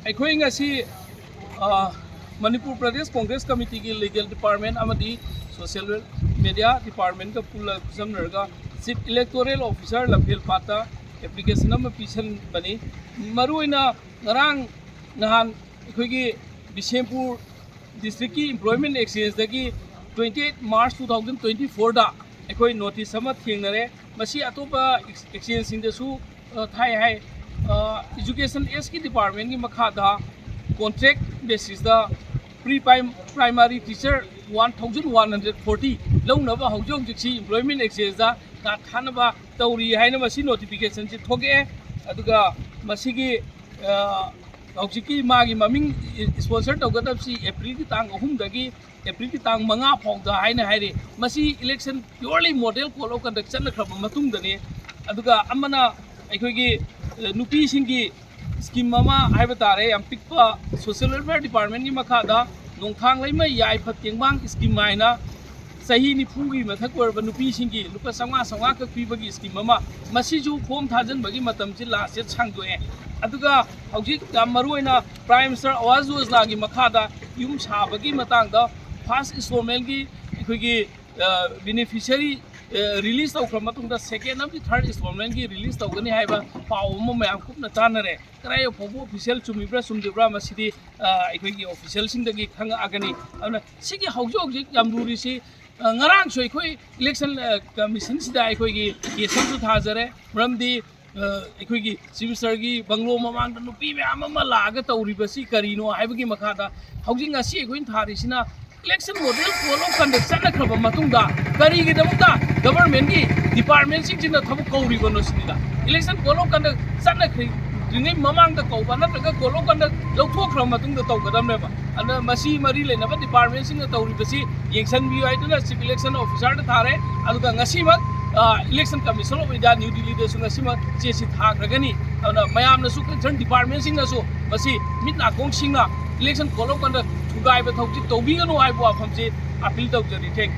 ꯑꯩꯈꯣꯏ ꯉꯁꯤ Manipur Pradesh Congress ꯀꯃꯤꯇꯤꯒꯤ legal department ꯑꯃꯗꯤ ꯁꯣꯁꯤꯌꯦꯜ ꯃꯦꯗꯤꯌꯥ ꯗꯤꯄꯥꯔꯠꯃꯦꯟꯒ ꯄꯨꯜꯂꯒ ꯈꯨꯠꯁꯝꯅꯔꯒ ꯆꯤꯞ ꯏꯂꯦꯛꯇꯣꯔꯦꯜ ꯑꯣꯐꯤꯁꯥꯔ ꯂꯝꯐꯦꯜ ꯄꯥꯠꯇ ꯑꯦꯄ꯭ꯂꯤꯀꯦꯁꯟ ꯑꯃ ꯄꯤꯁꯟꯕꯅꯤ ꯃꯔꯨꯑꯣꯏꯅ ꯉꯔꯥꯡ ꯅꯍꯥꯟ ꯑꯩꯈꯣꯏꯒꯤ ꯕꯤꯁꯦꯝꯄꯨꯔ ꯗꯤꯁꯇ꯭ꯔꯤꯛꯀꯤ ꯏꯝꯄ꯭ꯂꯣꯏꯃꯦꯟ ꯑꯦꯛꯁꯆꯦꯟꯖꯗꯒꯤ 28 ꯃꯥꯔꯆ 2024ꯗ ꯑꯩꯈꯣꯏ ꯅꯣꯇꯤꯁ ꯑꯃ ꯊꯦꯡꯅꯔꯦ ꯃꯁꯤ ꯑꯇꯣꯞꯄ ꯑꯦꯛꯁꯆꯦꯟꯖꯁꯤꯡꯗꯁꯨ ꯊꯥꯏ ꯍꯥꯏ ꯏꯖꯨꯀꯦꯁꯟ ꯑꯦꯁꯀꯤ ꯗꯤꯄꯥꯔꯠꯃꯦꯟꯒꯤ ꯃꯈꯥꯗ ꯀꯣꯟꯇ꯭ꯔꯦꯛ ꯕꯦꯁꯤꯁꯇ ꯄ꯭ꯔꯤ ꯄ꯭ꯔꯥꯏꯃꯥꯔꯤ ꯇꯤꯆꯔ 1140 ꯂꯧꯅꯕ ꯍꯧꯖꯤꯛ ꯍꯧꯖꯤꯛꯁꯤ ꯏꯝꯄ꯭ꯂꯣꯏꯃꯦꯟ ꯑꯦꯛꯁꯆꯦꯟꯖꯗ ꯀꯥꯔꯠ ꯊꯥꯅꯕ ꯇꯧꯔꯤ ꯍꯥꯏꯅ ꯃꯁꯤ ꯅꯣꯇꯤꯐꯤꯀꯦꯁꯟꯁꯤ ꯊꯣꯛꯑꯦ ꯑꯗꯨꯒ ꯃꯁꯤꯒꯤ ꯍꯧꯖꯤꯛꯀꯤ ꯃꯥꯒꯤ ꯃꯃꯤꯡ ꯁ꯭ꯄꯣꯟꯁꯔ ꯇꯧꯒꯗꯕꯁꯤ ꯑꯦꯄ꯭ꯔꯤꯜꯒꯤ ꯇꯥꯡ 3ꯗꯒꯤ ꯑꯦꯄ꯭ꯔꯤꯜꯒꯤ ꯇꯥꯡ 5 ꯐꯥꯎꯗ ꯍꯥꯏꯅ ꯍꯥꯏꯔꯤ ꯃꯁꯤ ꯏꯂꯦꯛꯁꯟ ꯄꯤꯌꯣꯔꯂꯤ ꯃꯣꯗꯦꯜ ꯀꯣꯗ ꯑꯣꯐ ꯀꯟꯗꯛ ꯆꯠꯅꯈ꯭ꯔꯕ ꯃꯇꯨꯡꯗꯅꯤ ꯑꯗꯨꯒ ꯑꯃꯅ ꯑꯩꯈꯣꯏꯒꯤ ꯅꯨꯄꯤꯁꯤꯡꯒꯤ स्कीम है तारे यम पिक्पा सोशल वेलफेयर डिपार्टमेंट की मखादा नोंथांग लेमै याइफा तेंबांग स्कीम हाइना सही निफुगी मथक ओरबा नुपीसिंगी लुपा 500 कक पीबगी स्कीम अमा मसिजु फॉर्म थाजनबगी मतमसि लास्ट डेट सांगदोए अदुगा हौजिक याम मरुओइना प्राइम मिनिस्टर आवास योजना की मखादा युम साबगी मतांगदा फर्स्ट इंस्टॉलमेंट की अखोगी बेनिफिशियरी रिलीज तौखर मतुंगदा सेकेंड अमदि थर्ड इंस्टॉलमेंट की रिलीज तौगनी हाइबा पाव अमा मयाम कुपना तानरे कराय फोबो ऑफिशियल चुमिब्रा चुमदिब्रा मसिदि अखोगी ऑफिशियल सिंगदगी खंगागनी अना सिगी हौजो हौजिक याम लुरिसि ngarang so akhoi election commission sida akhoi kesan su thajare mramdi akhoi gi chief minister gi banglo mamang da nupi myam ama laga tawribasi karino haibagi makhada hauji ngasi akhoi thari sina election model follow conduct sana khaba matungda kari gi damukta government gi department sing jina thabu kauribo no sinida election follow conduct sana khri dingai mamang da kauba natraga follow conduct lawthokra matungda tawgadamneba ana masi mari lenaba department sing tawribasi yengsan bi aiduna chief election officer da thare aduga ngasi mak election commission of india new delhi da su ngasi mak chesi thagragani ana mayam na su concern department sing na su masi mitna kong sing na election follow conduct thugai ba thauji tawbi ganu ai bo famji appeal tawjari thank